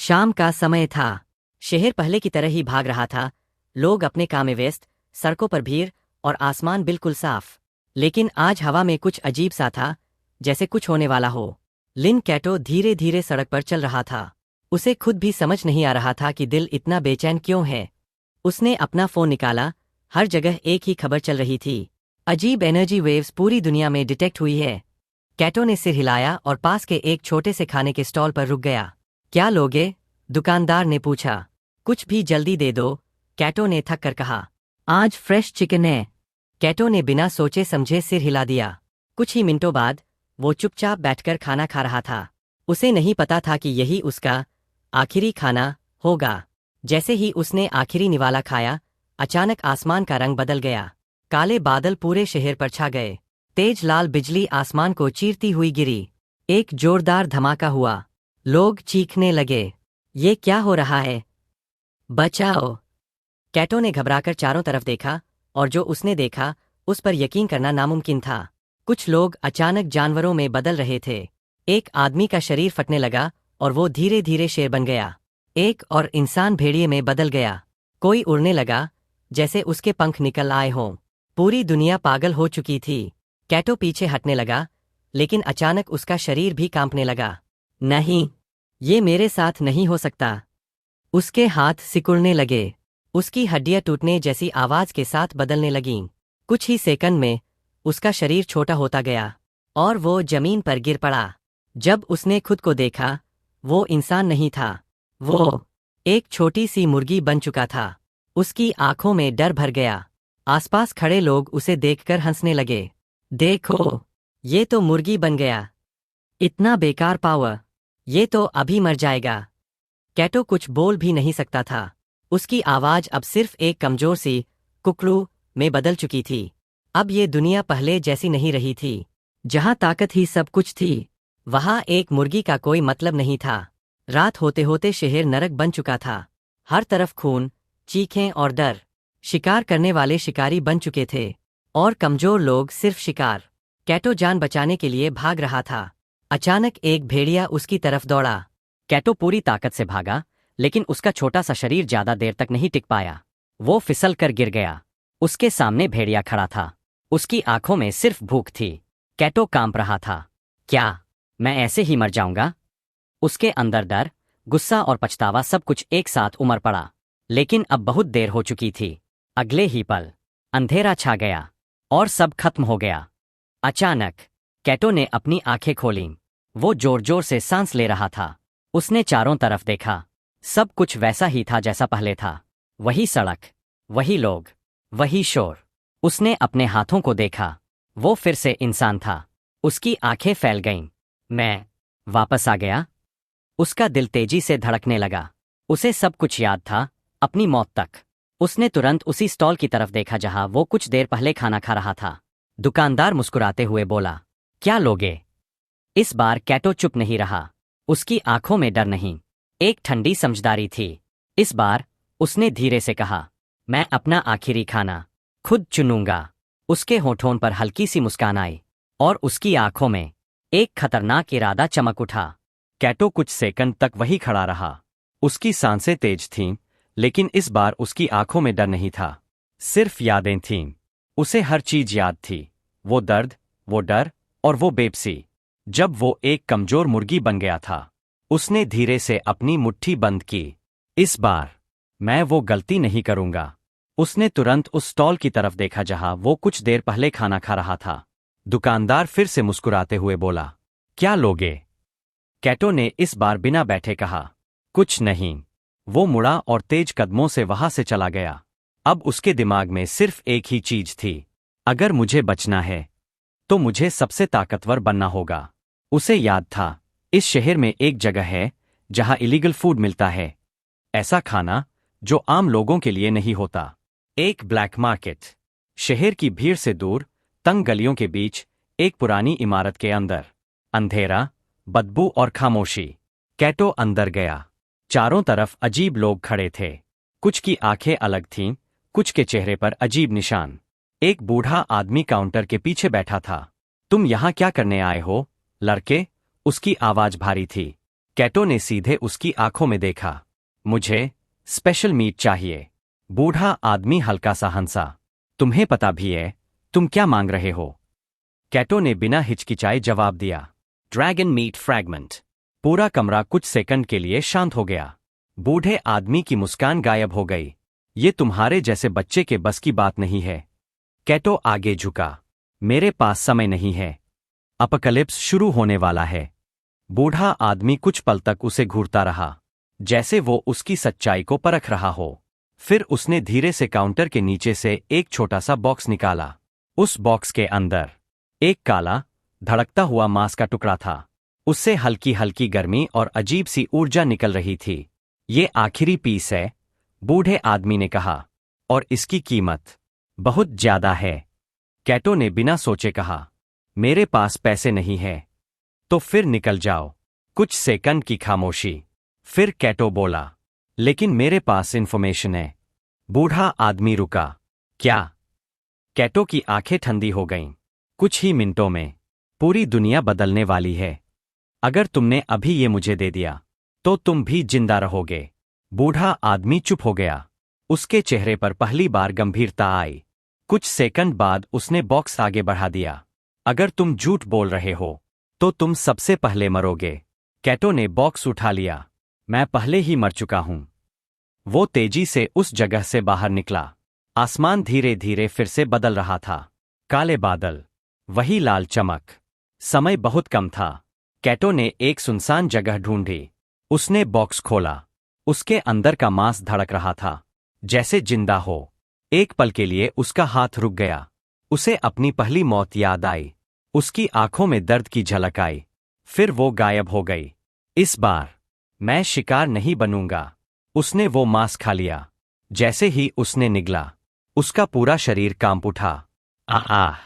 शाम का समय था। शहर पहले की तरह ही भाग रहा था। लोग अपने काम में व्यस्त, सड़कों पर भीड़ और आसमान बिल्कुल साफ। लेकिन आज हवा में कुछ अजीब सा था, जैसे कुछ होने वाला हो। लिन कैटो धीरे धीरे सड़क पर चल रहा था। उसे खुद भी समझ नहीं आ रहा था कि दिल इतना बेचैन क्यों है। उसने अपना फोन निकाला। हर जगह एक ही खबर चल रही थी। अजीब एनर्जी वेव्स पूरी दुनिया में डिटेक्ट हुई है। कैटो ने सिर हिलाया और पास के एक छोटे से खाने के स्टॉल पर रुक गया। क्या लोगे? दुकानदार ने पूछा। कुछ भी जल्दी दे दो, कैटो ने थक कर कहा। आज फ्रेश चिकन है। कैटो ने बिना सोचे समझे सिर हिला दिया। कुछ ही मिनटों बाद वो चुपचाप बैठकर खाना खा रहा था। उसे नहीं पता था कि यही उसका आखिरी खाना होगा। जैसे ही उसने आखिरी निवाला खाया, अचानक आसमान का रंग बदल गया। काले बादल पूरे शहर पर छा गए। तेज लाल बिजली आसमान को चीरती हुई गिरी। एक जोरदार धमाका हुआ। लोग चीखने लगे। ये क्या हो रहा है? बचाओ! कैटो ने घबराकर चारों तरफ देखा, और जो उसने देखा उस पर यकीन करना नामुमकिन था। कुछ लोग अचानक जानवरों में बदल रहे थे। एक आदमी का शरीर फटने लगा और वो धीरे धीरे शेर बन गया। एक और इंसान भेड़िए में बदल गया। कोई उड़ने लगा, जैसे उसके पंख निकल आए हों। पूरी दुनिया पागल हो चुकी थी। कैटो पीछे हटने लगा, लेकिन अचानक उसका शरीर भी कांपने लगा। नहीं, ये मेरे साथ नहीं हो सकता। उसके हाथ सिकुड़ने लगे। उसकी हड्डियां टूटने जैसी आवाज के साथ बदलने लगीं। कुछ ही सेकंड में उसका शरीर छोटा होता गया और वो जमीन पर गिर पड़ा। जब उसने खुद को देखा, वो इंसान नहीं था। वो एक छोटी सी मुर्गी बन चुका था। उसकी आंखों में डर भर गया। आसपास खड़े लोग उसे देखकर हंसने लगे। देखो, ये तो मुर्गी बन गया। इतना बेकार पावर, ये तो अभी मर जाएगा। कैटो कुछ बोल भी नहीं सकता था। उसकी आवाज अब सिर्फ एक कमजोर सी कुकरू में बदल चुकी थी। अब ये दुनिया पहले जैसी नहीं रही थी। जहां ताकत ही सब कुछ थी, वहां एक मुर्गी का कोई मतलब नहीं था। रात होते होते शहर नरक बन चुका था। हर तरफ खून, चीखें और डर। शिकार करने वाले शिकारी बन चुके थे और कमजोर लोग सिर्फ शिकार। कैटो जान बचाने के लिए भाग रहा था। अचानक एक भेड़िया उसकी तरफ दौड़ा। कैटो पूरी ताकत से भागा, लेकिन उसका छोटा सा शरीर ज्यादा देर तक नहीं टिक पाया। वो फिसल कर गिर गया। उसके सामने भेड़िया खड़ा था। उसकी आंखों में सिर्फ भूख थी। कैटो कांप रहा था। क्या मैं ऐसे ही मर जाऊंगा? उसके अंदर डर, गुस्सा और पछतावा सब कुछ एक साथ उमड़ पड़ा। लेकिन अब बहुत देर हो चुकी थी। अगले ही पल अंधेरा छा गया और सब खत्म हो गया। अचानक कैटो ने अपनी आंखें खोलीं। वो जोर जोर से सांस ले रहा था। उसने चारों तरफ देखा। सब कुछ वैसा ही था जैसा पहले था। वही सड़क, वही लोग, वही शोर। उसने अपने हाथों को देखा। वो फिर से इंसान था। उसकी आंखें फैल गईं। मैं वापस आ गया। उसका दिल तेजी से धड़कने लगा। उसे सब कुछ याद था, अपनी मौत तक। उसने तुरंत उसी स्टॉल की तरफ देखा जहां वो कुछ देर पहले खाना खा रहा था। दुकानदार मुस्कुराते हुए बोला, क्या लोगे? इस बार कैटो चुप नहीं रहा। उसकी आंखों में डर नहीं, एक ठंडी समझदारी थी। इस बार उसने धीरे से कहा, मैं अपना आखिरी खाना खुद चुनूंगा। उसके होठों पर हल्की सी मुस्कान आई और उसकी आंखों में एक खतरनाक इरादा चमक उठा। कैटो कुछ सेकंड तक वही खड़ा रहा। उसकी सांसें तेज थीं, लेकिन इस बार उसकी आंखों में डर नहीं था, सिर्फ यादें थीं। उसे हर चीज याद थी, वो दर्द, वो डर और वो बेबसी। जब वो एक कमजोर मुर्गी बन गया था, उसने धीरे से अपनी मुट्ठी बंद की। इस बार मैं वो गलती नहीं करूंगा। उसने तुरंत उस स्टॉल की तरफ देखा जहां वो कुछ देर पहले खाना खा रहा था। दुकानदार फिर से मुस्कुराते हुए बोला, क्या लोगे? कैटो ने इस बार बिना बैठे कहा, कुछ नहीं। वो मुड़ा और तेज कदमों से वहां से चला गया। अब उसके दिमाग में सिर्फ एक ही चीज थी, अगर मुझे बचना है तो मुझे सबसे ताकतवर बनना होगा। उसे याद था, इस शहर में एक जगह है जहां इलीगल फूड मिलता है। ऐसा खाना जो आम लोगों के लिए नहीं होता। एक ब्लैक मार्केट। शहर की भीड़ से दूर, तंग गलियों के बीच, एक पुरानी इमारत के अंदर। अंधेरा, बदबू और खामोशी। कैटो अंदर गया। चारों तरफ अजीब लोग खड़े थे। कुछ की आंखें अलग थीं, कुछ के चेहरे पर अजीब निशान। एक बूढ़ा आदमी काउंटर के पीछे बैठा था। तुम यहाँ क्या करने आए हो, लड़के? उसकी आवाज भारी थी। कैटो ने सीधे उसकी आंखों में देखा। मुझे स्पेशल मीट चाहिए। बूढ़ा आदमी हल्का सा हंसा। तुम्हें पता भी है तुम क्या मांग रहे हो? कैटो ने बिना हिचकिचाए जवाब दिया। Dragon meat fragment. पूरा कमरा कुछ सेकंड के लिए शांत हो गया। बूढ़े आदमी की मुस्कान गायब हो गई। ये तुम्हारे जैसे बच्चे के बस की बात नहीं है। कैटो आगे झुका। मेरे पास समय नहीं है। अपकलिप्स शुरू होने वाला है। बूढ़ा आदमी कुछ पल तक उसे घूरता रहा, जैसे वो उसकी सच्चाई को परख रहा हो। फिर उसने धीरे से काउंटर के नीचे से एक छोटा सा बॉक्स निकाला। उस बॉक्स के अंदर एक काला, धड़कता हुआ मांस का टुकड़ा था। उससे हल्की हल्की गर्मी और अजीब सी ऊर्जा निकल रही थी। ये आखिरी पीस है, बूढ़े आदमी ने कहा, और इसकी कीमत बहुत ज्यादा है। कैटो ने बिना सोचे कहा, मेरे पास पैसे नहीं है। तो फिर निकल जाओ। कुछ सेकंड की खामोशी। फिर कैटो बोला, लेकिन मेरे पास इन्फॉर्मेशन है। बूढ़ा आदमी रुका। क्या? कैटो की आंखें ठंडी हो गईं। कुछ ही मिनटों में पूरी दुनिया बदलने वाली है। अगर तुमने अभी ये मुझे दे दिया तो तुम भी जिंदा रहोगे। बूढ़ा आदमी चुप हो गया। उसके चेहरे पर पहली बार गंभीरता आई। कुछ सेकंड बाद उसने बॉक्स आगे बढ़ा दिया। अगर तुम झूठ बोल रहे हो तो तुम सबसे पहले मरोगे। कैटो ने बॉक्स उठा लिया। मैं पहले ही मर चुका हूं। वो तेजी से उस जगह से बाहर निकला। आसमान धीरे धीरे फिर से बदल रहा था। काले बादल, वही लाल चमक। समय बहुत कम था। कैटो ने एक सुनसान जगह ढूंढी। उसने बॉक्स खोला। उसके अंदर का मांस धड़क रहा था, जैसे जिंदा हो। एक पल के लिए उसका हाथ रुक गया। उसे अपनी पहली मौत याद आई। उसकी आंखों में दर्द की झलक आई। फिर वो गायब हो गई। इस बार मैं शिकार नहीं बनूंगा। उसने वो मांस खा लिया। जैसे ही उसने निगला, उसका पूरा शरीर कांप उठा। आह!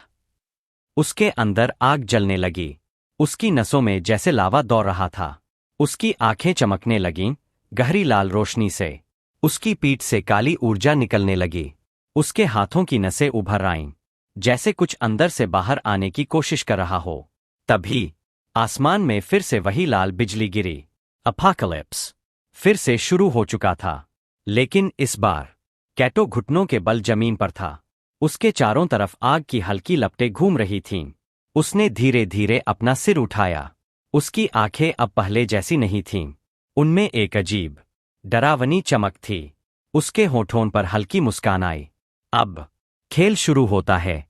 उसके अंदर आग जलने लगी। उसकी नसों में जैसे लावा दौड़ रहा था। उसकी आंखें चमकने लगीं, गहरी लाल रोशनी से। उसकी पीठ से काली ऊर्जा निकलने लगी। उसके हाथों की नसें उभर आईं, जैसे कुछ अंदर से बाहर आने की कोशिश कर रहा हो। तभी आसमान में फिर से वही लाल बिजली गिरी। अपोकैलिप्स फिर से शुरू हो चुका था। लेकिन इस बार कैटो घुटनों के बल जमीन पर था। उसके चारों तरफ आग की हल्की लपटें घूम रही थीं। उसने धीरे धीरे अपना सिर उठाया। उसकी आंखें अब पहले जैसी नहीं थीं। उनमें एक अजीब, डरावनी चमक थी। उसके होठों पर हल्की मुस्कान आई। अब खेल शुरू होता है।